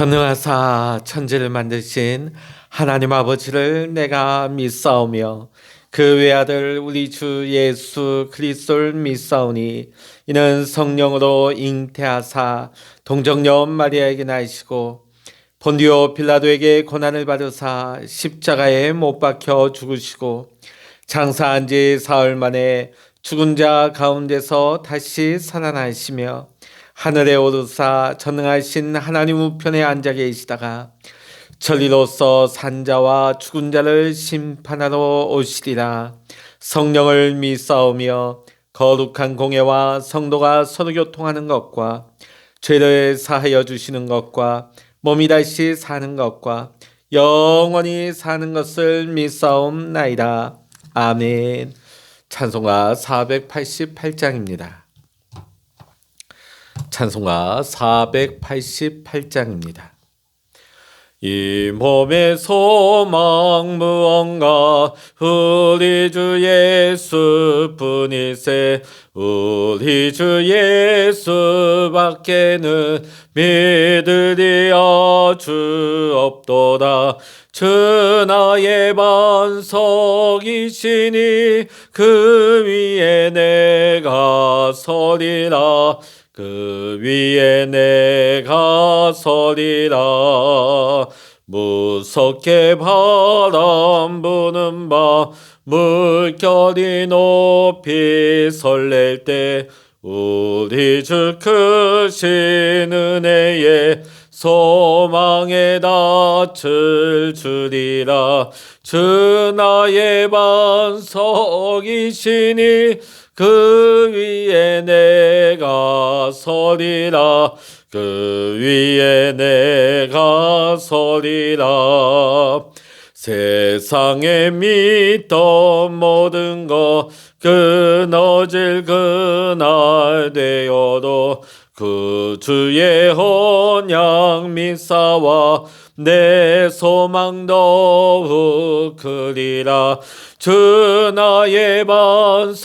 전능하사 천지를 만드신 하나님 아버지를 내가 믿사오며 그 외아들 우리 주 예수 그리스도를 믿사오니 이는 성령으로 잉태하사 동정녀 마리아에게 나시고 본디오 빌라도에게 고난을 받으사 십자가에 못 박혀 죽으시고 장사한 지 사흘 만에 죽은 자 가운데서 다시 살아나시며 하늘에 오르사 전능하신 하나님 우편에 앉아 계시다가 천리로서 산자와 죽은 자를 심판하러 오시리라. 성령을 믿사오며 거룩한 공예와 성도가 서로 교통하는 것과 죄를 사하여 주시는 것과 몸이 다시 사는 것과 영원히 사는 것을 믿사옵나이다. 아멘. 찬송가 488장입니다. 찬송가 488장입니다. 이 몸의 소망 무언가 우리 주 예수뿐이세. 우리 주 예수밖에는 믿으리야 주 없도다. 주 나의 반석이시니 그 위에 내가 서리라. 그 위에 내가 서리라. 무섭게 바람 부는 밤 물결이 높이 설렐 때 우리 주 크신 은혜에 소망의 낯을 주리라. 주 나의 반석이시니 그 위에 내가 서리라. 그 위에 내가 서리라. 세상에 믿던 모든 것 끊어질 그날 되어도 그 주의 언약 믿사와 내 소망 더욱 크리라. 주 나의 반석이시니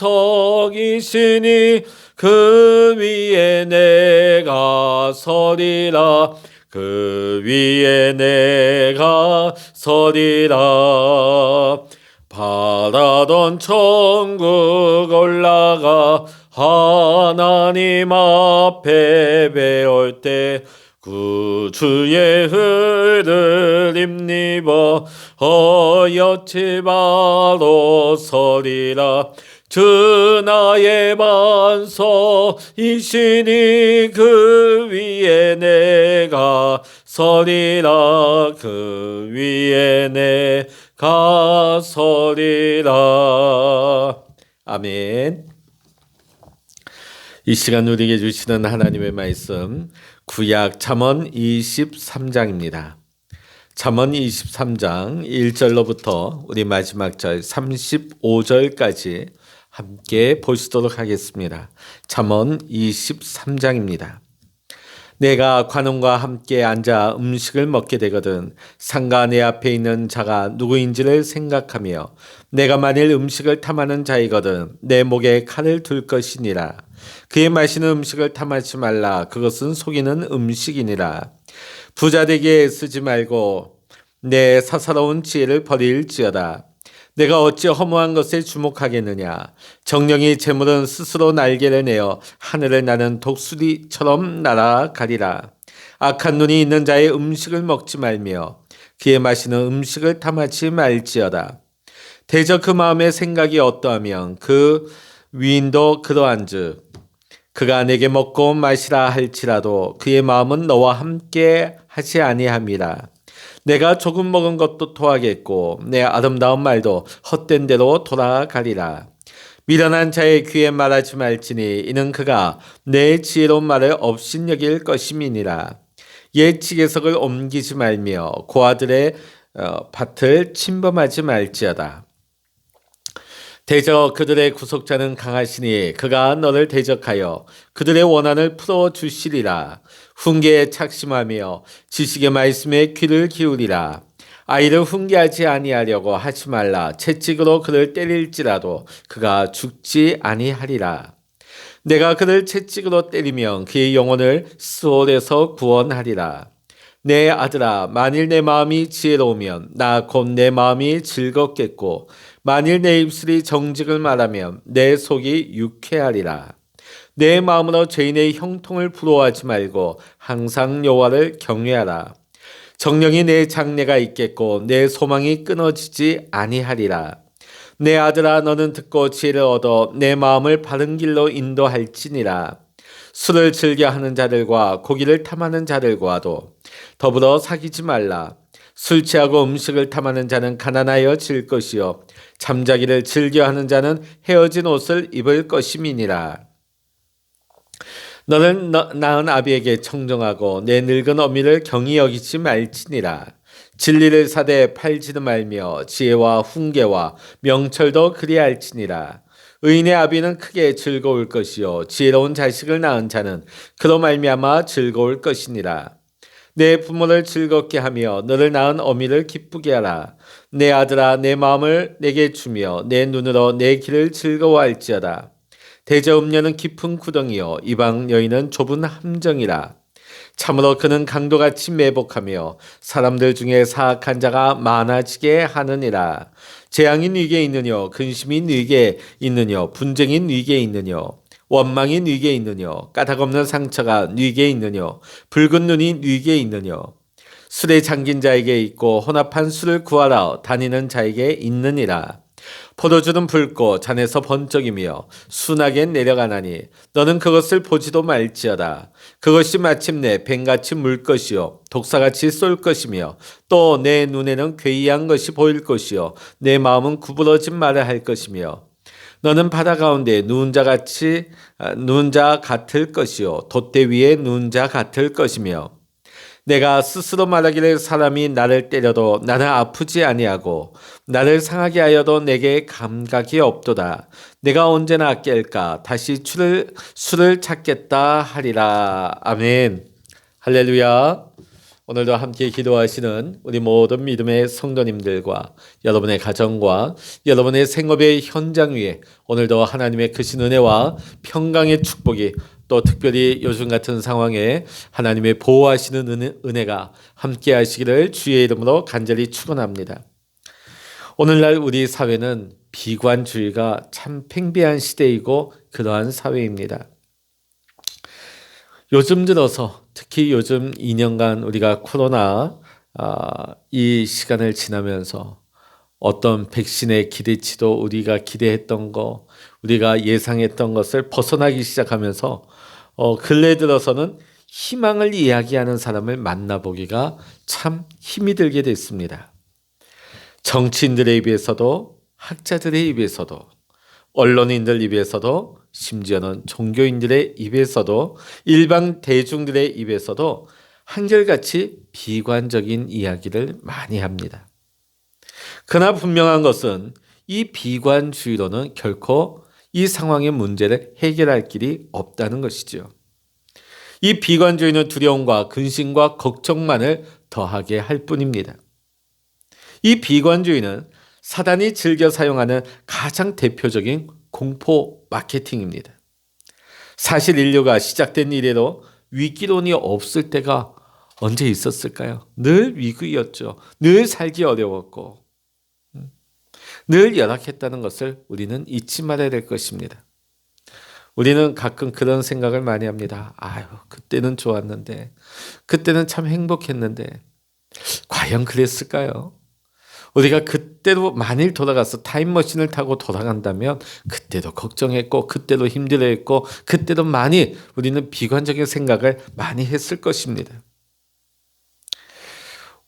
그 위에 내가 서리라. 그 위에 내가 서리라. 바라던 천국 올라가 하나님 앞에 배울 때 구주의 흐를 입입어 어여치 바로 서리라. 주 나의 반석이시니 그 위에 내가 서리라. 그 위에 내가 서리라. 아멘. 이 시간 우리에게 주시는 하나님의 말씀 구약 잠언 23장입니다. 잠언 23장 1절로부터 우리 마지막 절 35절까지 함께 보시도록 하겠습니다. 잠언 23장입니다. 내가 관원과 함께 앉아 음식을 먹게 되거든 상가 내 앞에 있는 자가 누구인지를 생각하며 내가 만일 음식을 탐하는 자이거든 내 목에 칼을 둘 것이니라. 그의 마시는 음식을 탐하지 말라. 그것은 속이는 음식이니라. 부자 되게 쓰지 말고 내 사사로운 지혜를 버릴지어다. 내가 어찌 허무한 것에 주목하겠느냐. 정령이 재물은 스스로 날개를 내어 하늘을 나는 독수리처럼 날아가리라. 악한 눈이 있는 자의 음식을 먹지 말며 그의 마시는 음식을 탐하지 말지어다. 대저 그 마음의 생각이 어떠하면 그 위인도 그러한즉 그가 내게 먹고 마시라 할지라도 그의 마음은 너와 함께 하지 아니함이라. 내가 조금 먹은 것도 토하겠고 내 아름다운 말도 헛된 대로 돌아가리라. 미련한 자의 귀에 말하지 말지니 이는 그가 내 지혜로운 말을 업신여길 것임이니라. 옛 지게석을 옮기지 말며 고아들의 밭을 침범하지 말지어다. 대적 그들의 구속자는 강하시니 그가 너를 대적하여 그들의 원한을 풀어주시리라. 훈계에 착심하며 지식의 말씀에 귀를 기울이라. 아이를 훈계하지 아니하려고 하지 말라. 채찍으로 그를 때릴지라도 그가 죽지 아니하리라. 내가 그를 채찍으로 때리면 그의 영혼을 스올에서 구원하리라. 내 아들아, 만일 내 마음이 지혜로우면 나 곧 내 마음이 즐겁겠고 만일 내 입술이 정직을 말하면 내 속이 유쾌하리라. 내 마음으로 죄인의 형통을 부러워하지 말고 항상 여호와를 경외하라. 정령이 내 장래가 있겠고 내 소망이 끊어지지 아니하리라. 내 아들아, 너는 듣고 지혜를 얻어 내 마음을 바른 길로 인도할지니라. 술을 즐겨 하는 자들과 고기를 탐하는 자들과도 더불어 사귀지 말라. 술 취하고 음식을 탐하는 자는 가난하여 질 것이요 잠자기를 즐겨 하는 자는 헤어진 옷을 입을 것임이니라. 너는 낳은 아비에게 청정하고 내 늙은 어미를 경히 여기지 말지니라. 진리를 사되 팔지도 말며 지혜와 훈계와 명철도 그리할지니라. 의인의 아비는 크게 즐거울 것이요 지혜로운 자식을 낳은 자는 그로 말미암아 즐거울 것이니라. 내 부모를 즐겁게 하며 너를 낳은 어미를 기쁘게 하라. 내 아들아, 내 마음을 내게 주며 내 눈으로 내 길을 즐거워할지어다. 대저 음녀는 깊은 구덩이요 이방 여인은 좁은 함정이라. 참으로 그는 강도같이 매복하며 사람들 중에 사악한 자가 많아지게 하느니라. 재앙이 네게 있느뇨 근심이 네게 있느뇨 분쟁이 네게 있느뇨 원망이 네게 있느뇨 까닭없는 상처가 네게 있느뇨 붉은 눈이 네게 있느뇨 술에 잠긴 자에게 있고 혼합한 술을 구하러 다니는 자에게 있느니라. 포도주는 붉고 잔에서 번쩍이며 순하게 내려가나니 너는 그것을 보지도 말지어다. 그것이 마침내 뱀같이 물 것이요 독사같이 쏠 것이며 또 내 눈에는 괴이한 것이 보일 것이요 내 마음은 구부러진 말을 할 것이며 너는 바다 가운데 누운 자 같을 것이요 돛대 위에 누운 자 같을 것이며 내가 스스로 말하기를 사람이 나를 때려도 나는 아프지 아니하고 나를 상하게 하여도 내게 감각이 없도다. 내가 언제나 깰까 다시 술을 찾겠다 하리라. 아멘. 할렐루야. 오늘도 함께 기도하시는 우리 모든 믿음의 성도님들과 여러분의 가정과 여러분의 생업의 현장 위에 오늘도 하나님의 크신 은혜와 평강의 축복이 또 특별히 요즘 같은 상황에 하나님의 보호하시는 은혜가 함께 하시기를 주의 이름으로 간절히 축원합니다. 오늘날 우리 사회는 비관주의가 참 팽배한 시대이고 그러한 사회입니다. 요즘 들어서 특히 요즘 2년간 우리가 코로나 이 시간을 지나면서 어떤 백신의 기대치도 우리가 기대했던 거, 우리가 예상했던 것을 벗어나기 시작하면서 근래 들어서는 희망을 이야기하는 사람을 만나보기가 참 힘이 들게 됐습니다. 정치인들의 입에서도 학자들의 입에서도 언론인들 입에서도 심지어는 종교인들의 입에서도 일반 대중들의 입에서도 한결같이 비관적인 이야기를 많이 합니다. 그러나 분명한 것은 이 비관주의로는 결코 이 상황의 문제를 해결할 길이 없다는 것이죠. 이 비관주의는 두려움과 근심과 걱정만을 더하게 할 뿐입니다. 이 비관주의는 사단이 즐겨 사용하는 가장 대표적인 공포 마케팅입니다. 사실 인류가 시작된 이래로 위기론이 없을 때가 언제 있었을까요? 늘 위기였죠. 늘 살기 어려웠고 늘 열악했다는 것을 우리는 잊지 말아야 될 것입니다. 우리는 가끔 그런 생각을 많이 합니다. 아유, 그때는 좋았는데, 그때는 참 행복했는데, 과연 그랬을까요? 우리가 그때로 만일 돌아가서 타임머신을 타고 돌아간다면 그때도 걱정했고 그때도 힘들어했고 그때도 많이 우리는 비관적인 생각을 많이 했을 것입니다.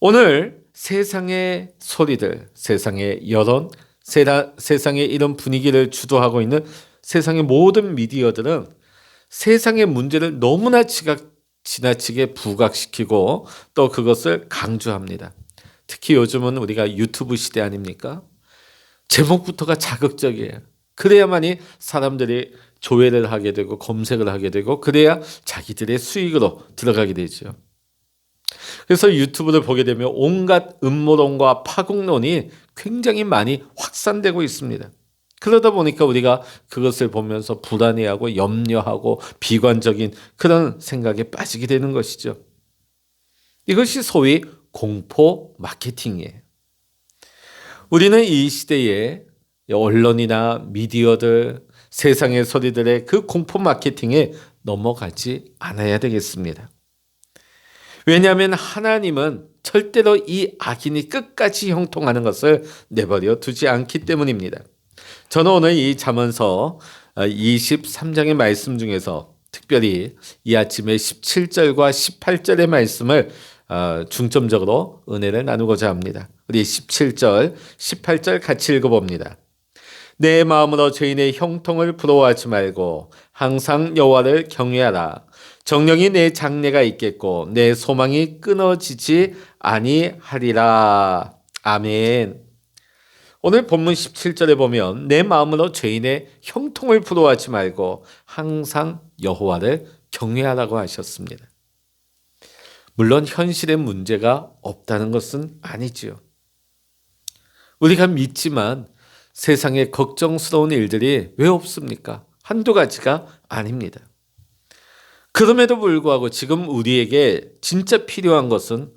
오늘 세상의 소리들, 세상의 여론, 세상의 이런 분위기를 주도하고 있는 세상의 모든 미디어들은 세상의 문제를 너무나 지나치게 부각시키고 또 그것을 강조합니다. 특히 요즘은 우리가 유튜브 시대 아닙니까? 제목부터가 자극적이에요. 그래야만이 사람들이 조회를 하게 되고 검색을 하게 되고 그래야 자기들의 수익으로 들어가게 되죠. 그래서 유튜브를 보게 되면 온갖 음모론과 파국론이 굉장히 많이 확산되고 있습니다. 그러다 보니까 우리가 그것을 보면서 불안해하고 염려하고 비관적인 그런 생각에 빠지게 되는 것이죠. 이것이 소위 공포 마케팅이에요. 우리는 이 시대에 언론이나 미디어들, 세상의 소리들의 그 공포 마케팅에 넘어가지 않아야 되겠습니다. 왜냐하면 하나님은 절대로 이 악인이 끝까지 형통하는 것을 내버려 두지 않기 때문입니다. 저는 오늘 이 잠언서 23장의 말씀 중에서 특별히 이 아침에 17절과 18절의 말씀을 중점적으로 은혜를 나누고자 합니다. 우리 17절, 18절 같이 읽어봅니다. 내 마음으로 죄인의 형통을 부러워하지 말고 항상 여호와를 경외하라. 정령이 내 장래가 있겠고 내 소망이 끊어지지 아니하리라. 아멘. 오늘 본문 17절에 보면 내 마음으로 죄인의 형통을 부러워하지 말고 항상 여호와를 경외하라고 하셨습니다. 물론 현실에 문제가 없다는 것은 아니지요. 우리가 믿지만 세상에 걱정스러운 일들이 왜 없습니까? 한두 가지가 아닙니다. 그럼에도 불구하고 지금 우리에게 진짜 필요한 것은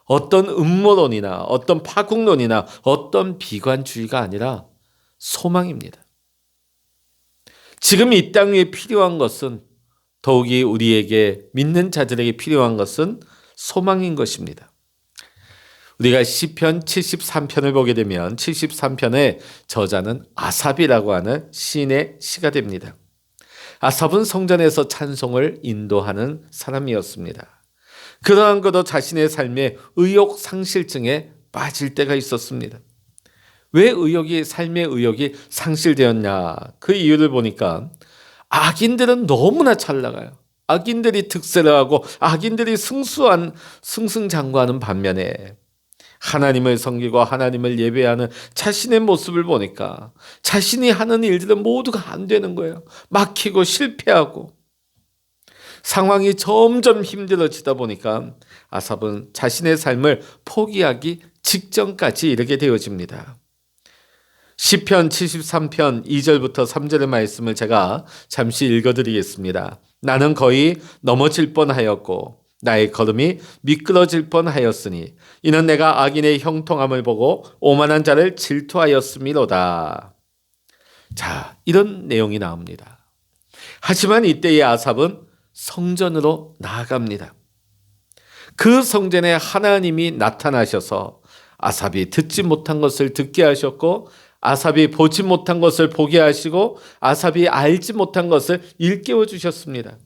어떤 음모론이나 어떤 파국론이나 어떤 비관주의가 아니라 소망입니다. 지금 이 땅 위에 필요한 것은 더욱이 우리에게 믿는 자들에게 필요한 것은 소망인 것입니다. 우리가 시편 73편을 보게 되면 73편의 저자는 아삽이라고 하는 시인의 시가 됩니다. 아삽은 성전에서 찬송을 인도하는 사람이었습니다. 그러한 그도 자신의 삶에 의욕 상실증에 빠질 때가 있었습니다. 왜 삶의 의욕이 상실되었냐? 그 이유를 보니까 악인들은 너무나 잘 나가요. 악인들이 득세를 하고 악인들이 승승장구하는 반면에 하나님을 섬기고 하나님을 예배하는 자신의 모습을 보니까 자신이 하는 일들은 모두가 안 되는 거예요. 막히고 실패하고 상황이 점점 힘들어지다 보니까 아삽은 자신의 삶을 포기하기 직전까지 이르게 되어집니다. 시편 73편 2절부터 3절의 말씀을 제가 잠시 읽어드리겠습니다. 나는 거의 넘어질 뻔하였고 나의 걸음이 미끄러질 뻔하였으니 이는 내가 악인의 형통함을 보고 오만한 자를 질투하였음이로다. 자, 이런 내용이 나옵니다. 하지만 이때의 아삽은 성전으로 나아갑니다. 그 성전에 하나님이 나타나셔서 아삽이 듣지 못한 것을 듣게 하셨고 아삽이 보지 못한 것을 보게 하시고 아삽이 알지 못한 것을 일깨워 주셨습니다.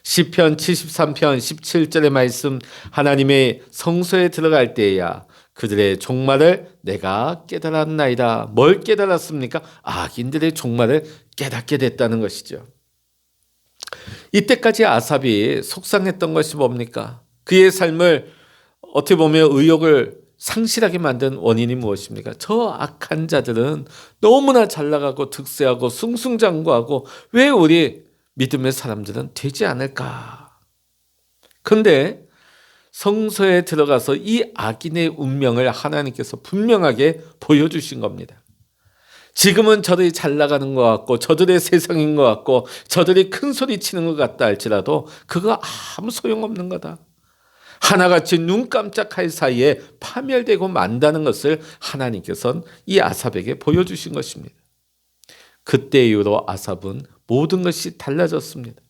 시편 73편 17절의 말씀, 하나님의 성소에 들어갈 때야 그들의 종말을 내가 깨달았나이다. 뭘 깨달았습니까? 악인들의 종말을 깨닫게 됐다는 것이죠. 이때까지 아삽이 속상했던 것이 뭡니까? 그의 삶을 어떻게 보면 의욕을 상실하게 만든 원인이 무엇입니까? 저 악한 자들은 너무나 잘 나가고 득세하고 승승장구하고 왜 우리 믿음의 사람들은 되지 않을까? 그런데 성소에 들어가서 이 악인의 운명을 하나님께서 분명하게 보여주신 겁니다. 지금은 저들이 잘 나가는 것 같고 저들의 세상인 것 같고 저들이 큰 소리 치는 것 같다 할지라도 그거 아무 소용없는 거다. 하나같이 눈 깜짝할 사이에 파멸되고 만다는 것을 하나님께서는 이 아삽에게 보여주신 것입니다. 그때 이후로 아삽은 모든 것이 달라졌습니다.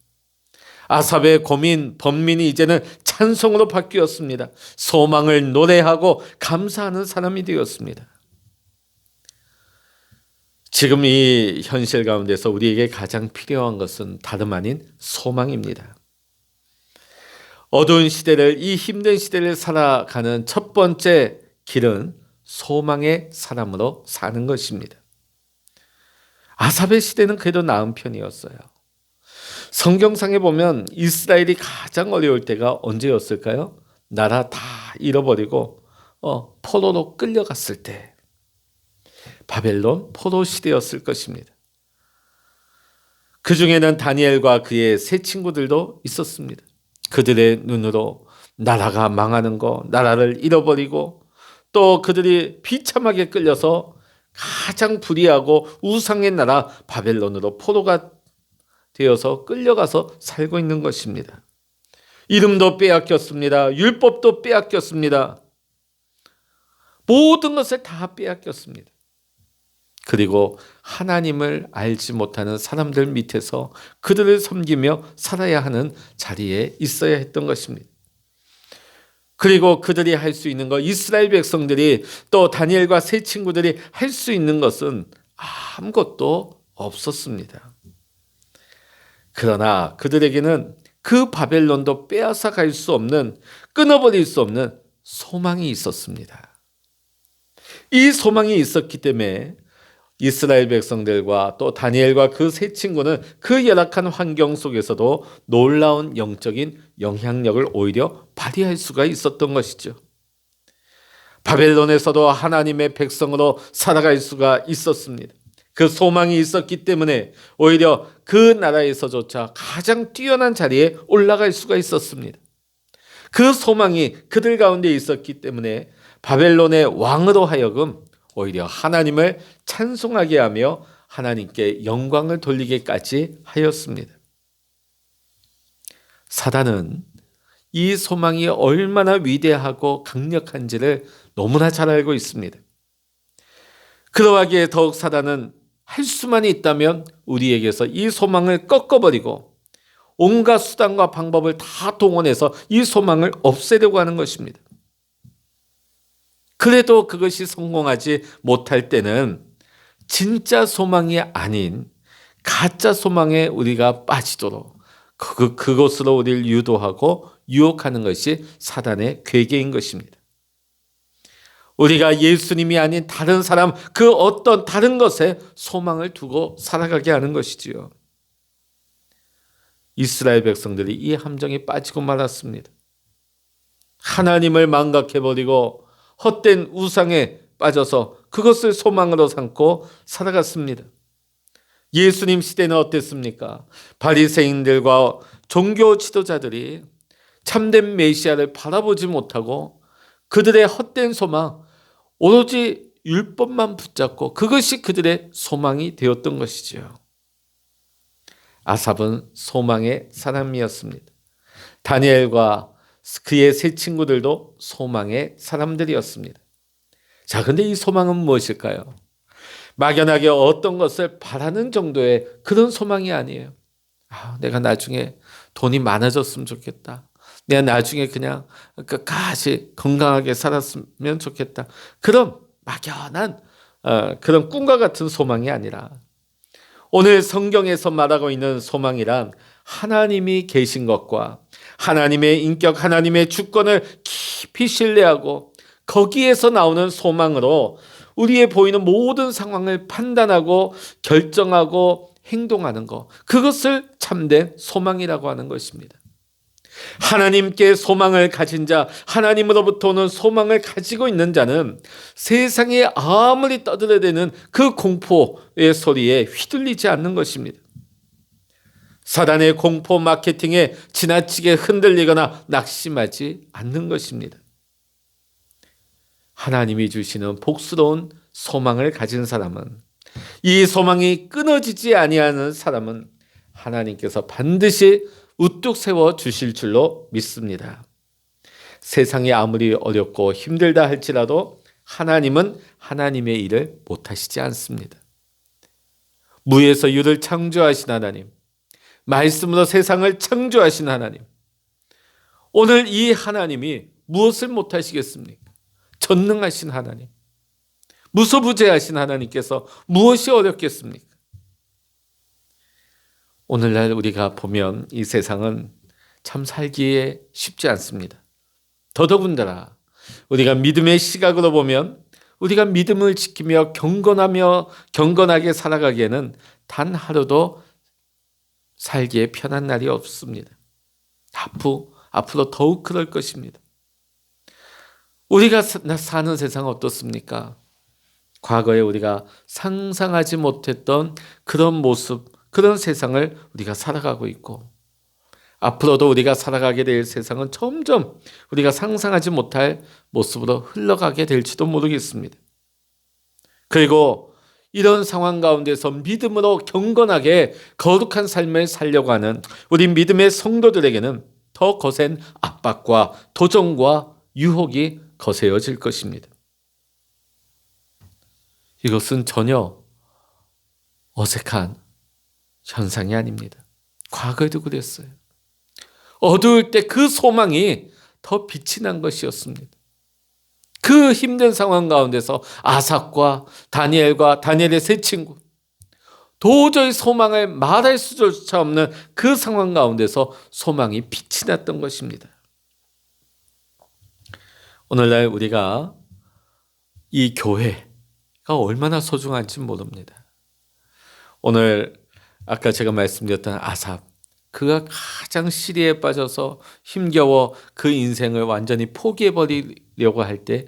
아삽의 고민, 번민이 이제는 찬송으로 바뀌었습니다. 소망을 노래하고 감사하는 사람이 되었습니다. 지금 이 현실 가운데서 우리에게 가장 필요한 것은 다름 아닌 소망입니다. 어두운 시대를, 이 힘든 시대를 살아가는 첫 번째 길은 소망의 사람으로 사는 것입니다. 아삽의 시대는 그래도 나은 편이었어요. 성경상에 보면 이스라엘이 가장 어려울 때가 언제였을까요? 나라 다 잃어버리고 포로로 끌려갔을 때, 바벨론 포로 시대였을 것입니다. 그 중에는 다니엘과 그의 세 친구들도 있었습니다. 그들의 눈으로 나라가 망하는 거, 나라를 잃어버리고 또 그들이 비참하게 끌려서 가장 불의하고 우상의 나라 바벨론으로 포로가 되어서 끌려가서 살고 있는 것입니다. 이름도 빼앗겼습니다. 율법도 빼앗겼습니다. 모든 것을 다 빼앗겼습니다. 그리고 하나님을 알지 못하는 사람들 밑에서 그들을 섬기며 살아야 하는 자리에 있어야 했던 것입니다. 그리고 그들이 할 수 있는 것, 이스라엘 백성들이 또 다니엘과 세 친구들이 할 수 있는 것은 아무것도 없었습니다. 그러나 그들에게는 그 바벨론도 빼앗아 갈 수 없는, 끊어버릴 수 없는 소망이 있었습니다. 이 소망이 있었기 때문에 이스라엘 백성들과 또 다니엘과 그 세 친구는 그 열악한 환경 속에서도 놀라운 영적인 영향력을 오히려 발휘할 수가 있었던 것이죠. 바벨론에서도 하나님의 백성으로 살아갈 수가 있었습니다. 그 소망이 있었기 때문에 오히려 그 나라에서조차 가장 뛰어난 자리에 올라갈 수가 있었습니다. 그 소망이 그들 가운데 있었기 때문에 바벨론의 왕으로 하여금 오히려 하나님을 찬송하게 하며 하나님께 영광을 돌리게까지 하였습니다. 사단은 이 소망이 얼마나 위대하고 강력한지를 너무나 잘 알고 있습니다. 그러하기에 더욱 사단은 할 수만 있다면 우리에게서 이 소망을 꺾어버리고 온갖 수단과 방법을 다 동원해서 이 소망을 없애려고 하는 것입니다. 그래도 그것이 성공하지 못할 때는 진짜 소망이 아닌 가짜 소망에 우리가 빠지도록 그것으로 우리를 유도하고 유혹하는 것이 사단의 괴계인 것입니다. 우리가 예수님이 아닌 다른 사람, 그 어떤 다른 것에 소망을 두고 살아가게 하는 것이지요. 이스라엘 백성들이 이 함정에 빠지고 말았습니다. 하나님을 망각해버리고 헛된 우상에 빠져서 그것을 소망으로 삼고 살아갔습니다. 예수님 시대는 어땠습니까? 바리새인들과 종교 지도자들이 참된 메시아를 바라보지 못하고 그들의 헛된 소망, 오로지 율법만 붙잡고 그것이 그들의 소망이 되었던 것이지요. 아삽은 소망의 사람이었습니다. 다니엘과 그의 세 친구들도 소망의 사람들이었습니다. 자, 근데 이 소망은 무엇일까요? 막연하게 어떤 것을 바라는 정도의 그런 소망이 아니에요. 내가 나중에 돈이 많아졌으면 좋겠다. 내가 나중에 그냥 끝까지 건강하게 살았으면 좋겠다. 그런 막연한 그런 꿈과 같은 소망이 아니라 오늘 성경에서 말하고 있는 소망이란 하나님이 계신 것과 하나님의 인격, 하나님의 주권을 깊이 신뢰하고 거기에서 나오는 소망으로 우리의 보이는 모든 상황을 판단하고 결정하고 행동하는 것, 그것을 참된 소망이라고 하는 것입니다. 하나님께 소망을 가진 자, 하나님으로부터 오는 소망을 가지고 있는 자는 세상에 아무리 떠들어대는 그 공포의 소리에 휘둘리지 않는 것입니다. 사단의 공포 마케팅에 지나치게 흔들리거나 낙심하지 않는 것입니다. 하나님이 주시는 복스러운 소망을 가진 사람은, 이 소망이 끊어지지 아니하는 사람은 하나님께서 반드시 우뚝 세워 주실 줄로 믿습니다. 세상이 아무리 어렵고 힘들다 할지라도 하나님은 하나님의 일을 못하시지 않습니다. 무에서 유를 창조하신 하나님, 말씀으로 세상을 창조하신 하나님, 오늘 이 하나님이 무엇을 못하시겠습니까? 전능하신 하나님, 무소부재하신 하나님께서 무엇이 어렵겠습니까? 오늘날 우리가 보면 이 세상은 참 살기에 쉽지 않습니다. 더더군다나 우리가 믿음의 시각으로 보면 우리가 믿음을 지키며 경건하게 살아가기에는 단 하루도 살기에 편한 날이 없습니다. 앞으로 더욱 그럴 것입니다. 우리가 사는 세상은 어떻습니까? 과거에 우리가 상상하지 못했던 그런 모습, 그런 세상을 우리가 살아가고 있고, 앞으로도 우리가 살아가게 될 세상은 점점 우리가 상상하지 못할 모습으로 흘러가게 될지도 모르겠습니다. 그리고 이런 상황 가운데서 믿음으로 경건하게 거룩한 삶을 살려고 하는 우리 믿음의 성도들에게는 더 거센 압박과 도전과 유혹이 거세어질 것입니다. 이것은 전혀 어색한 현상이 아닙니다. 과거에도 그랬어요. 어두울 때 그 소망이 더 빛이 난 것이었습니다. 그 힘든 상황 가운데서 아삭과 다니엘과 다니엘의 세 친구, 도저히 소망을 말할 수조차 없는 그 상황 가운데서 소망이 빛이 났던 것입니다. 오늘날 우리가 이 교회가 얼마나 소중한지 모릅니다. 오늘 아까 제가 말씀드렸던 아삽, 그가 가장 시리에 빠져서 힘겨워 그 인생을 완전히 포기해버리려고 할 때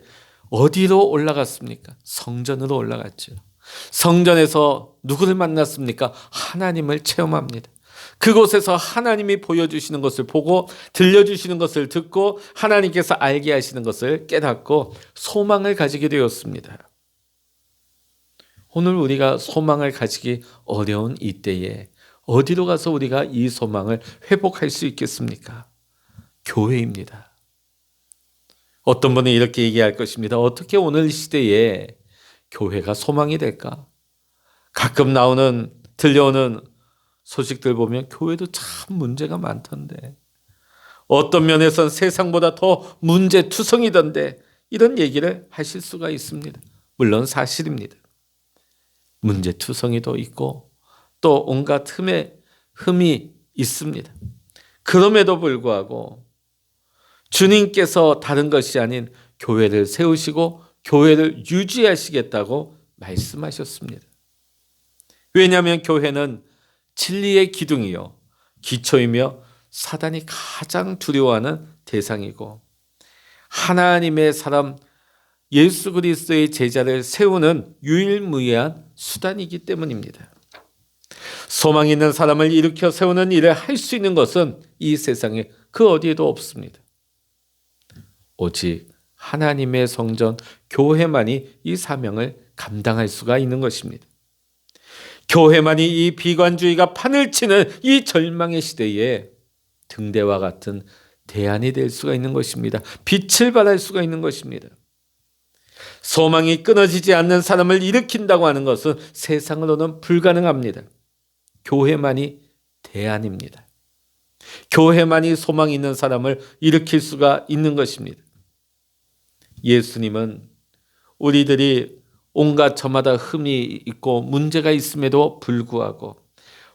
어디로 올라갔습니까? 성전으로 올라갔죠. 성전에서 누구를 만났습니까? 하나님을 체험합니다. 그곳에서 하나님이 보여주시는 것을 보고 들려주시는 것을 듣고 하나님께서 알게 하시는 것을 깨닫고 소망을 가지게 되었습니다. 오늘 우리가 소망을 가지기 어려운 이때에 어디로 가서 우리가 이 소망을 회복할 수 있겠습니까? 교회입니다. 어떤 분은 이렇게 얘기할 것입니다. 어떻게 오늘 시대에 교회가 소망이 될까? 가끔 들려오는 소식들 보면 교회도 참 문제가 많던데, 어떤 면에선 세상보다 더 문제투성이던데, 이런 얘기를 하실 수가 있습니다. 물론 사실입니다. 문제투성이도 있고 또 온갖 흠이 있습니다. 그럼에도 불구하고 주님께서 다른 것이 아닌 교회를 세우시고 교회를 유지하시겠다고 말씀하셨습니다. 왜냐하면 교회는 진리의 기둥이요 기초이며 사단이 가장 두려워하는 대상이고 하나님의 사람 예수 그리스도의 제자를 세우는 유일무이한 수단이기 때문입니다. 소망 있는 사람을 일으켜 세우는 일을 할 수 있는 것은 이 세상에 그 어디에도 없습니다. 오직 하나님의 성전 교회만이 이 사명을 감당할 수가 있는 것입니다. 교회만이 이 비관주의가 판을 치는 이 절망의 시대에 등대와 같은 대안이 될 수가 있는 것입니다. 빛을 발할 수가 있는 것입니다. 소망이 끊어지지 않는 사람을 일으킨다고 하는 것은 세상으로는 불가능합니다. 교회만이 대안입니다. 교회만이 소망 있는 사람을 일으킬 수가 있는 것입니다. 예수님은 우리들이 온갖 저마다 흠이 있고 문제가 있음에도 불구하고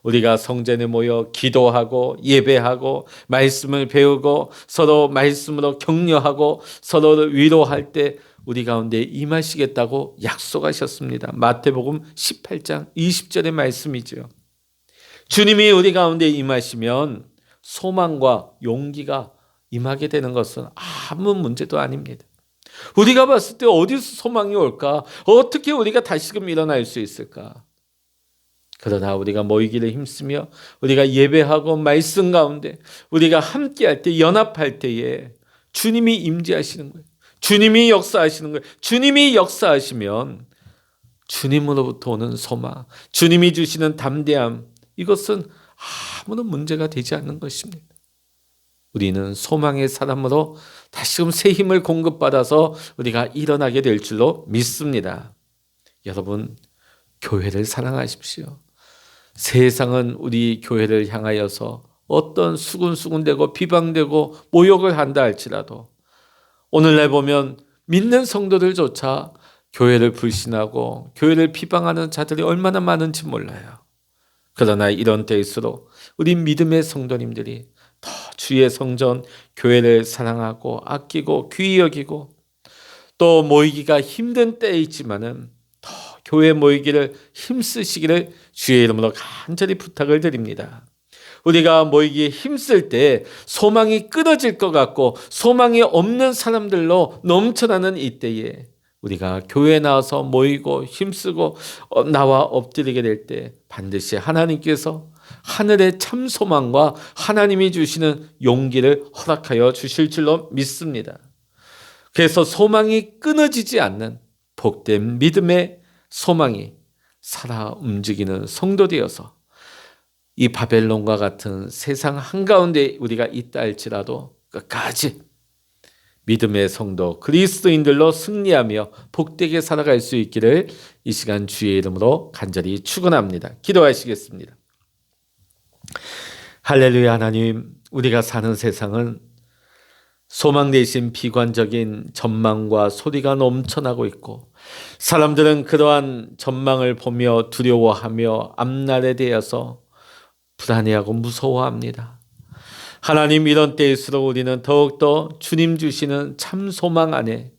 우리가 성전에 모여 기도하고 예배하고 말씀을 배우고 서로 말씀으로 격려하고 서로를 위로할 때 우리 가운데 임하시겠다고 약속하셨습니다. 마태복음 18장 20절의 말씀이죠. 주님이 우리 가운데 임하시면 소망과 용기가 임하게 되는 것은 아무 문제도 아닙니다. 우리가 봤을 때 어디서 소망이 올까? 어떻게 우리가 다시금 일어날 수 있을까? 그러나 우리가 모이기를 힘쓰며 우리가 예배하고 말씀 가운데 우리가 함께할 때 연합할 때에 주님이 임재하시는 거예요. 주님이 역사하시는 거예요. 주님이 역사하시면 주님으로부터 오는 소망, 주님이 주시는 담대함, 이것은 아무런 문제가 되지 않는 것입니다. 우리는 소망의 사람으로 다시금 새 힘을 공급받아서 우리가 일어나게 될 줄로 믿습니다. 여러분, 교회를 사랑하십시오. 세상은 우리 교회를 향하여서 어떤 수군수군대고 비방되고 모욕을 한다 할지라도 오늘날 보면 믿는 성도들조차 교회를 불신하고 교회를 비방하는 자들이 얼마나 많은지 몰라요. 그러나 이런 때일수록 우리 믿음의 성도님들이 더 주의 성전 교회를 사랑하고 아끼고 귀히 여기고 또 모이기가 힘든 때이지만은 더 교회 모이기를 힘쓰시기를 주의 이름으로 간절히 부탁을 드립니다. 우리가 모이기에 힘쓸 때 소망이 끊어질 것 같고 소망이 없는 사람들로 넘쳐나는 이때에 우리가 교회에 나와서 모이고 힘쓰고 나와 엎드리게 될 때 반드시 하나님께서 하늘의 참 소망과 하나님이 주시는 용기를 허락하여 주실 줄로 믿습니다. 그래서 소망이 끊어지지 않는 복된 믿음의 소망이 살아 움직이는 성도 되어서 이 바벨론과 같은 세상 한가운데 우리가 있다 할지라도 끝까지 믿음의 성도 그리스도인들로 승리하며 복되게 살아갈 수 있기를 이 시간 주의 이름으로 간절히 축원합니다. 기도하시겠습니다. 할렐루야. 하나님, 우리가 사는 세상은 소망 대신 비관적인 전망과 소리가 넘쳐나고 있고, 사람들은 그러한 전망을 보며 두려워하며 앞날에 대해서 불안해하고 무서워합니다. 하나님, 이런 때일수록 우리는 더욱더 주님 주시는 참 소망 안에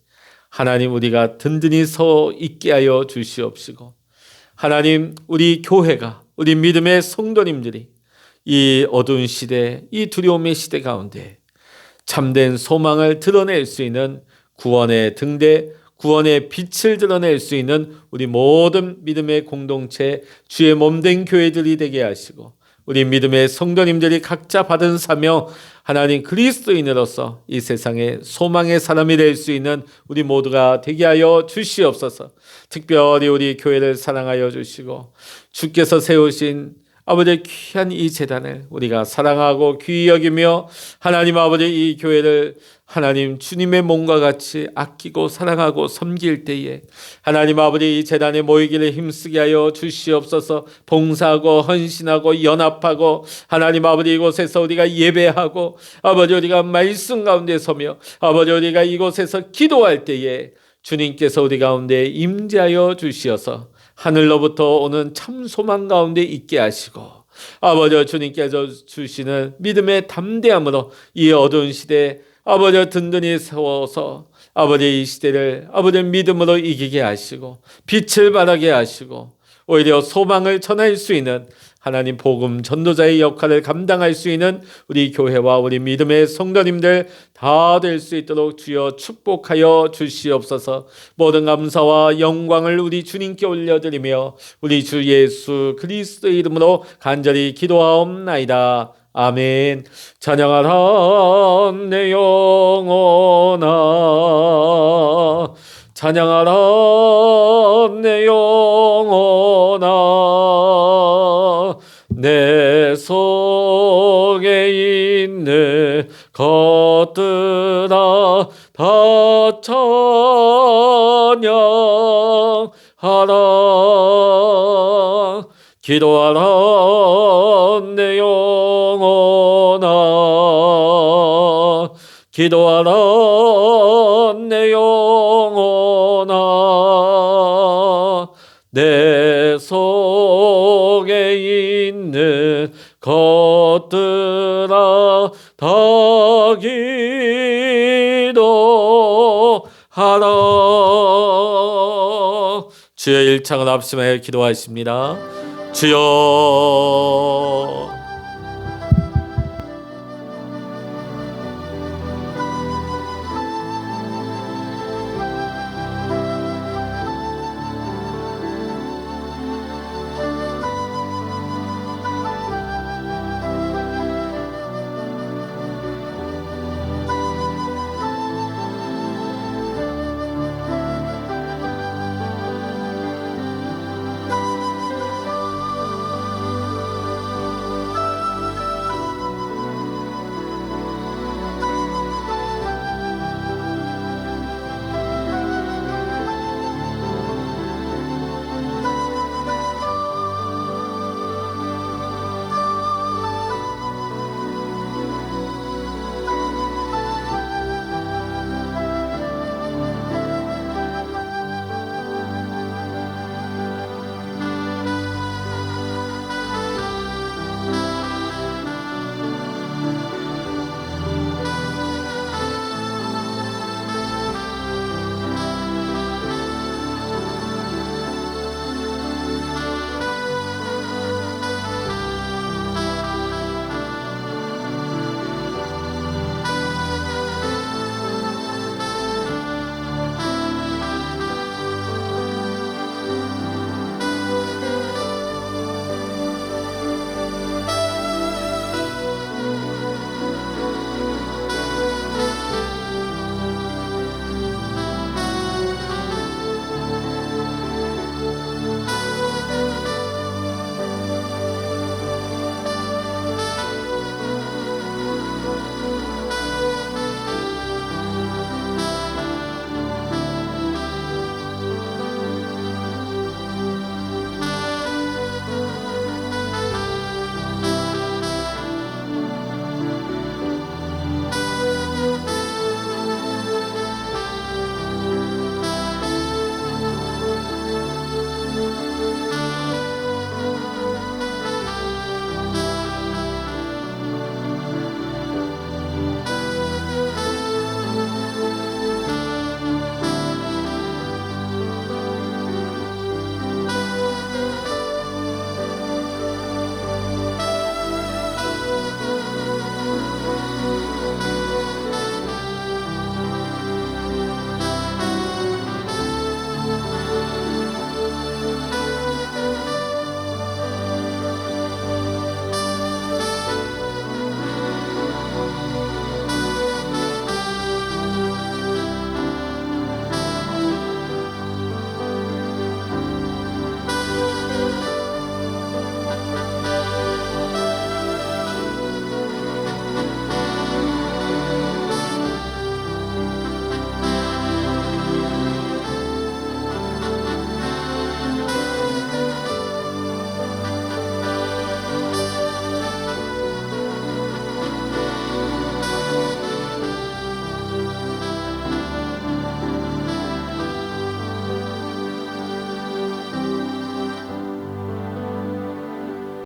하나님 우리가 든든히 서 있게 하여 주시옵시고, 하나님, 우리 교회가, 우리 믿음의 성도님들이 이 어두운 시대, 이 두려움의 시대 가운데 참된 소망을 드러낼 수 있는 구원의 등대, 구원의 빛을 드러낼 수 있는 우리 모든 믿음의 공동체, 주의 몸된 교회들이 되게 하시고, 우리 믿음의 성도님들이 각자 받은 사명, 하나님 그리스도인으로서 이 세상에 소망의 사람이 될 수 있는 우리 모두가 되게 하여 주시옵소서. 특별히 우리 교회를 사랑하여 주시고, 주께서 세우신 아버지 귀한 이 재단을 우리가 사랑하고 귀히 여기며, 하나님 아버지 이 교회를 하나님 주님의 몸과 같이 아끼고 사랑하고 섬길 때에 하나님 아버지 이 재단에 모이기를 힘쓰게 하여 주시옵소서. 봉사하고 헌신하고 연합하고 하나님 아버지 이곳에서 우리가 예배하고 아버지 우리가 말씀 가운데 서며 아버지 우리가 이곳에서 기도할 때에 주님께서 우리 가운데 임재하여 주시어서 하늘로부터 오는 참 소망 가운데 있게 하시고, 아버지 주님께서 주시는 믿음의 담대함으로 이 어두운 시대에 아버지 든든히 세워서 아버지 이 시대를 아버지 믿음으로 이기게 하시고 빛을 발하게 하시고 오히려 소망을 전할 수 있는 하나님 복음 전도자의 역할을 감당할 수 있는 우리 교회와 우리 믿음의 성도님들 다 될 수 있도록 주여 축복하여 주시옵소서. 모든 감사와 영광을 우리 주님께 올려드리며 우리 주 예수 그리스도의 이름으로 간절히 기도하옵나이다. 아멘. 찬양하라 내 영혼아, 찬양하라 내 영혼아, 내 속에 있는 것들아 다 찬양하라. 기도하라 내 영혼아, 기도하라 내 영혼아, 내 속에 있는 것들아 다 기도하라. 주의 일창을 합심하여 기도하십니다. 주여